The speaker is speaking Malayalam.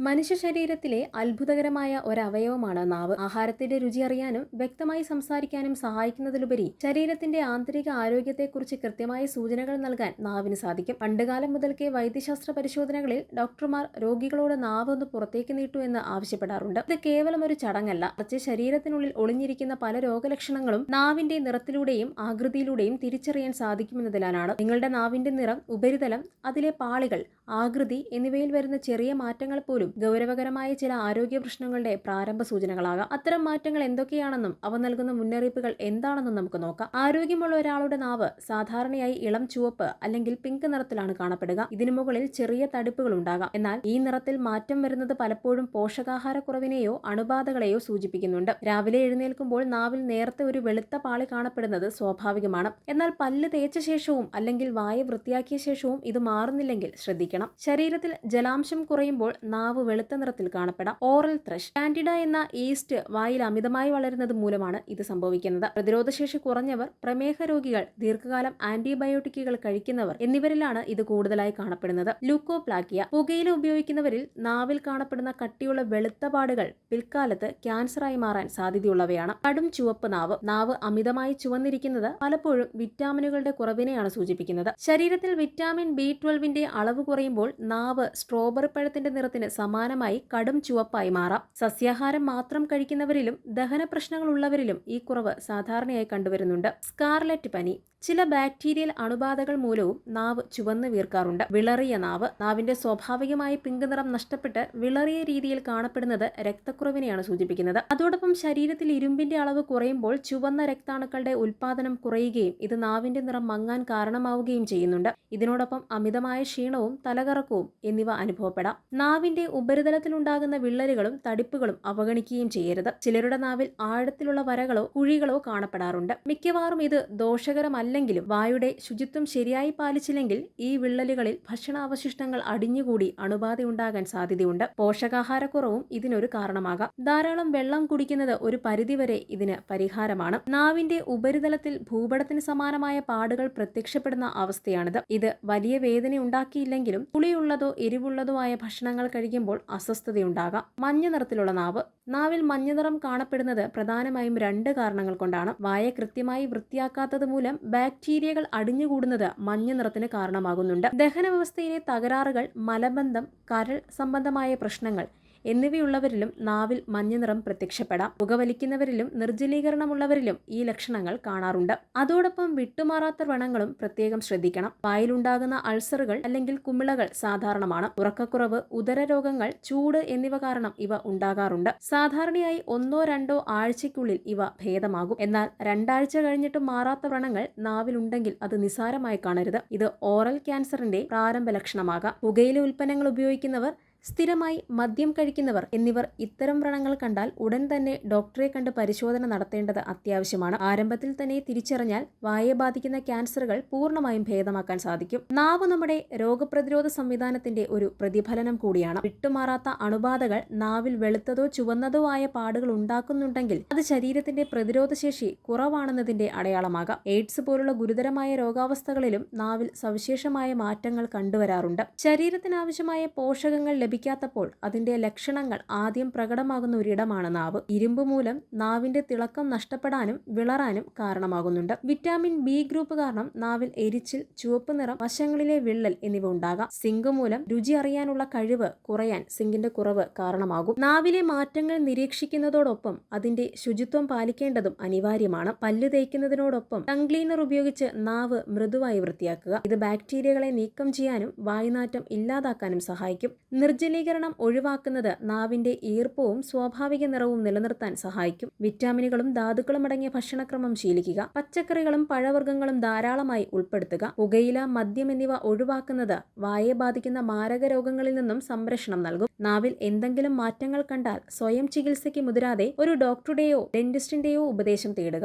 മനുഷ്യ ശരീരത്തിലെ അത്ഭുതകരമായ ഒരവയവമാണ് നാവ്. ആഹാരത്തിന്റെ രുചി അറിയാനും വ്യക്തമായി സംസാരിക്കാനും സഹായിക്കുന്നതിലുപരി ശരീരത്തിന്റെ ആന്തരിക ആരോഗ്യത്തെക്കുറിച്ച് കൃത്യമായ സൂചനകൾ നൽകാൻ നാവിന് സാധിക്കും. പണ്ടുകാലം മുതൽക്കേ വൈദ്യശാസ്ത്ര പരിശോധനകളിൽ ഡോക്ടർമാർ രോഗികളോട് നാവ് ഒന്ന് പുറത്തേക്ക് നീട്ടൂ എന്ന് ആവശ്യപ്പെടാറുണ്ട്. ഇത് കേവലം ഒരു ചടങ്ങല്ല, മറിച്ച് ശരീരത്തിനുള്ളിൽ ഒളിഞ്ഞിരിക്കുന്ന പല രോഗലക്ഷണങ്ങളും നാവിന്റെ നിറത്തിലൂടെയും ആകൃതിയിലൂടെയും തിരിച്ചറിയാൻ സാധിക്കുമെന്നതിലാണ്. നിങ്ങളുടെ നാവിന്റെ നിറം, ഉപരിതലം, അതിലെ പാളികൾ, ആകൃതി എന്നിവയിൽ വരുന്ന ചെറിയ മാറ്റങ്ങൾ പോലും ഗൗരവകരമായ ചില ആരോഗ്യ പ്രശ്നങ്ങളുടെ പ്രാരംഭ സൂചനകളാകാം. അത്തരം മാറ്റങ്ങൾ എന്തൊക്കെയാണെന്നും അവ നൽകുന്ന മുന്നറിയിപ്പുകൾ എന്താണെന്നും നമുക്ക് നോക്കാം. ആരോഗ്യമുള്ള ഒരാളുടെ നാവ് സാധാരണയായി ഇളം ചുവപ്പ് അല്ലെങ്കിൽ പിങ്ക് നിറത്തിലാണ് കാണപ്പെടുക. ഇതിനു മുകളിൽ ചെറിയ തടിപ്പുകൾ ഉണ്ടാകാം. എന്നാൽ ഈ നിറത്തിൽ മാറ്റം വരുന്നത് പലപ്പോഴും പോഷകാഹാരക്കുറവിനെയോ അണുബാധകളെയോ സൂചിപ്പിക്കുന്നുണ്ട്. രാവിലെ എഴുന്നേൽക്കുമ്പോൾ നാവിൽ നേരത്തെ ഒരു വെളുത്ത പാളി കാണപ്പെടുന്നത് സ്വാഭാവികമാണ്. എന്നാൽ പല്ല് തേച്ച ശേഷവും അല്ലെങ്കിൽ വായ വൃത്തിയാക്കിയ ശേഷവും ഇത് മാറുന്നില്ലെങ്കിൽ ശ്രദ്ധിക്കണം. ശരീരത്തിൽ ജലാംശം കുറയുമ്പോൾ നാവ് വെളുത്ത നിറത്തിൽ കാണപ്പെടാം. ഓറൽ ത്രഷ്, കാൻഡിഡ എന്ന ഈസ്റ്റ് വായിൽ അമിതമായി വളരുന്നത് മൂലമാണ് ഇത് സംഭവിക്കുന്നത്. പ്രതിരോധശേഷി കുറഞ്ഞവർ, പ്രമേഹ രോഗികൾ, ദീർഘകാലം ആന്റിബയോട്ടിക്കുകൾ കഴിക്കുന്നവർ എന്നിവരിലാണ് ഇത് കൂടുതലായി കാണപ്പെടുന്നത്. ലൂക്കോപ്ലാക്കിയ, പുകയില ഉപയോഗിക്കുന്നവരിൽ നാവിൽ കാണപ്പെടുന്ന കട്ടിയുള്ള വെളുത്ത പാടുകൾ പിൽക്കാലത്ത് ക്യാൻസറായി മാറാൻ സാധ്യതയുള്ളവയാണ്. കടും ചുവപ്പ് നാവ്, നാവ് അമിതമായി ചുവന്നിരിക്കുന്നത് പലപ്പോഴും വിറ്റാമിനുകളുടെ കുറവിനെയാണ് സൂചിപ്പിക്കുന്നത്. ശരീരത്തിൽ വിറ്റാമിൻ B12 അളവ് കുറയുമ്പോൾ നാവ് സ്ട്രോബെറി പഴത്തിന്റെ നിറത്തിന് സമാനമായി കടും ചുവപ്പായി മാറാം. സസ്യാഹാരം മാത്രം കഴിക്കുന്നവരിലും ദഹന പ്രശ്നങ്ങളുള്ളവരിലും ഈ കുറവ് സാധാരണയായി കണ്ടുവരുന്നുണ്ട്. സ്കാർലറ്റ് പനി, ചില ബാക്ടീരിയൽ അണുബാധകൾ മൂലവും നാവ് ചുവന്ന് വീർക്കാറുണ്ട്. വിളറിയ നാവ്, നാവിന്റെ സ്വാഭാവികമായ പിങ്ക് നിറം നഷ്ടപ്പെട്ട് വിളറിയ രീതിയിൽ കാണപ്പെടുന്നത് രക്തക്കുറവിനെയാണ് സൂചിപ്പിക്കുന്നത്. അതോടൊപ്പം ശരീരത്തിൽ ഇരുമ്പിന്റെ അളവ് കുറയുമ്പോൾ ചുവന്ന രക്താണുക്കളുടെ ഉൽപാദനം കുറയുകയും ഇത് നാവിന്റെ നിറം മങ്ങാൻ കാരണമാവുകയും ചെയ്യുന്നുണ്ട്. ഇതിനോടൊപ്പം അമിതമായ ക്ഷീണവും തലകറക്കവും എന്നിവ അനുഭവപ്പെടാം. നാവിന്റെ ഉപരിതലത്തിലുണ്ടാകുന്ന വിള്ളലുകളും തടിപ്പുകളും അവഗണിക്കുകയും ചെയ്യരുത്. ചിലരുടെ നാവിൽ ആഴത്തിലുള്ള വരകളോ കുഴികളോ കാണപ്പെടാറുണ്ട്. മിക്കവാറും ഇത് ദോഷകരമല്ലെങ്കിലും വായുടെ ശുചിത്വം ശരിയായി പാലിച്ചില്ലെങ്കിൽ ഈ വിള്ളലുകളിൽ ഭക്ഷണാവശിഷ്ടങ്ങൾ അടിഞ്ഞുകൂടി അണുബാധയുണ്ടാകാൻ സാധ്യതയുണ്ട്. പോഷകാഹാരക്കുറവും ഇതിനൊരു കാരണമാകാം. ധാരാളം വെള്ളം കുടിക്കുന്നത് ഒരു പരിധിവരെ ഇതിന് പരിഹാരമാണ്. നാവിന്റെ ഉപരിതലത്തിൽ ഭൂപടത്തിന് സമാനമായ പാടുകൾ പ്രത്യക്ഷപ്പെടുന്ന അവസ്ഥയാണിത്. ഇത് വലിയ വേദന ഉണ്ടാക്കിയില്ലെങ്കിലും പുളിയുള്ളതോ എരിവുള്ളതോ ആയ ഭക്ഷണങ്ങൾ കഴിക്കുമ്പോൾ അസ്വസ്ഥതയുണ്ടാകാം. മഞ്ഞ നിറത്തിലുള്ള നാവ്, നാവിൽ മഞ്ഞനിറം കാണപ്പെടുന്നത് പ്രധാനമായും 2 കാരണങ്ങൾ കൊണ്ടാണ്. വായ കൃത്യമായി വൃത്തിയാക്കാത്തത് മൂലം ബാക്ടീരിയകൾ അടിഞ്ഞുകൂടുന്നത് മഞ്ഞ നിറത്തിന് കാരണമാകുന്നുണ്ട്. ദഹന വ്യവസ്ഥയിലെ തകരാറുകൾ, മലബന്ധം, കരൾ സംബന്ധമായ പ്രശ്നങ്ങൾ എന്നിവയുള്ളവരിലും നാവിൽ മഞ്ഞനിറം പ്രത്യക്ഷപ്പെടാം. പുകവലിക്കുന്നവരിലും നിർജ്ജലീകരണമുള്ളവരിലും ഈ ലക്ഷണങ്ങൾ കാണാറുണ്ട്. അതോടൊപ്പം വിട്ടുമാറാത്ത വ്രണങ്ങളും പ്രത്യേകം ശ്രദ്ധിക്കണം. വായിലുണ്ടാകുന്ന അൾസറുകൾ അല്ലെങ്കിൽ കുമിളകൾ സാധാരണമാണ്. ഉറക്കക്കുറവ്, ഉദരരോഗങ്ങൾ, ചൂട് എന്നിവ കാരണം ഇവ ഉണ്ടാകാറുണ്ട്. സാധാരണയായി 1-2 ആഴ്ചയ്ക്കുള്ളിൽ ഇവ ഭേദമാകും. എന്നാൽ 2 ആഴ്ച കഴിഞ്ഞിട്ടും മാറാത്ത വ്രണങ്ങൾ നാവിലുണ്ടെങ്കിൽ അത് നിസാരമായി കാണരുത്. ഇത് ഓറൽ ക്യാൻസറിന്റെ പ്രാരംഭ ലക്ഷണമാകാം. പുകയില ഉൽപ്പന്നങ്ങൾ ഉപയോഗിക്കുന്നവർ, സ്ഥിരമായി മദ്യം കഴിക്കുന്നവർ എന്നിവർ ഇത്തരം വ്രണങ്ങൾ കണ്ടാൽ ഉടൻ തന്നെ ഡോക്ടറെ കണ്ട് പരിശോധന നടത്തേണ്ടത് അത്യാവശ്യമാണ്. ആരംഭത്തിൽ തന്നെ തിരിച്ചറിഞ്ഞാൽ വായെ ബാധിക്കുന്ന ക്യാൻസറുകൾ പൂർണ്ണമായും ഭേദമാക്കാൻ സാധിക്കും. നാവ് നമ്മുടെ രോഗപ്രതിരോധ സംവിധാനത്തിന്റെ ഒരു പ്രതിഫലനം കൂടിയാണ്. വിട്ടുമാറാത്ത അണുബാധകൾ നാവിൽ വെളുത്തതോ ചുവന്നതോ ആയ പാടുകൾ ഉണ്ടാക്കുന്നുണ്ടെങ്കിൽ അത് ശരീരത്തിന്റെ പ്രതിരോധശേഷി കുറവാണെന്നതിന്റെ അടയാളമാകാം. എയ്ഡ്സ് പോലുള്ള ഗുരുതരമായ രോഗാവസ്ഥകളിലും നാവിൽ സവിശേഷമായ മാറ്റങ്ങൾ കണ്ടുവരാറുണ്ട്. ശരീരത്തിനാവശ്യമായ പോഷകങ്ങൾ ലഭിക്കാത്തപ്പോൾ അതിന്റെ ലക്ഷണങ്ങൾ ആദ്യം പ്രകടമാകുന്ന ഒരിടമാണ് നാവ്. ഇരുമ്പ് മൂലം നാവിന്റെ തിളക്കം നഷ്ടപ്പെടാനും വിളറാനും കാരണമാകുന്നുണ്ട്. വിറ്റാമിൻ B ഗ്രൂപ്പ് കാരണം നാവിൽ എരിച്ചിൽ, ചുവപ്പ് നിറം, വശങ്ങളിലെ വിള്ളൽ എന്നിവ ഉണ്ടാകാം. സിങ്ക് മൂലം രുചി അറിയാനുള്ള കഴിവ് കുറയാൻ സിങ്കിന്റെ കുറവ് കാരണമാകും. നാവിലെ മാറ്റങ്ങൾ നിരീക്ഷിക്കുന്നതോടൊപ്പം അതിന്റെ ശുചിത്വം പാലിക്കേണ്ടതും അനിവാര്യമാണ്. പല്ല് തേക്കുന്നതിനോടൊപ്പം ടങ് ക്ലീനർ ഉപയോഗിച്ച് നാവ് മൃദുവായി വൃത്തിയാക്കുക. ഇത് ബാക്ടീരിയകളെ നീക്കം ചെയ്യാനും വായുനാറ്റം ഇല്ലാതാക്കാനും സഹായിക്കും. നിർജ്ജലീകരണം ഒഴിവാക്കുന്നത് നാവിന്റെ ഈർപ്പവും സ്വാഭാവിക നിറവും നിലനിർത്താൻ സഹായിക്കും. വിറ്റാമിനുകളും ധാതുക്കളും അടങ്ങിയ ഭക്ഷണക്രമം ശീലിക്കുക. പച്ചക്കറികളും പഴവർഗ്ഗങ്ങളും ധാരാളമായി ഉൾപ്പെടുത്തുക. പുകയില, മദ്യം എന്നിവ ഒഴിവാക്കുന്നത് വായെ ബാധിക്കുന്ന മാരക രോഗങ്ങളിൽ നിന്നും സംരക്ഷണം നൽകും. നാവിൽ എന്തെങ്കിലും മാറ്റങ്ങൾ കണ്ടാൽ സ്വയം ചികിത്സയ്ക്ക് മുതിരാതെ ഒരു ഡോക്ടറുടെയോ ഡെന്റിസ്റ്റിന്റെയോ ഉപദേശം തേടുക.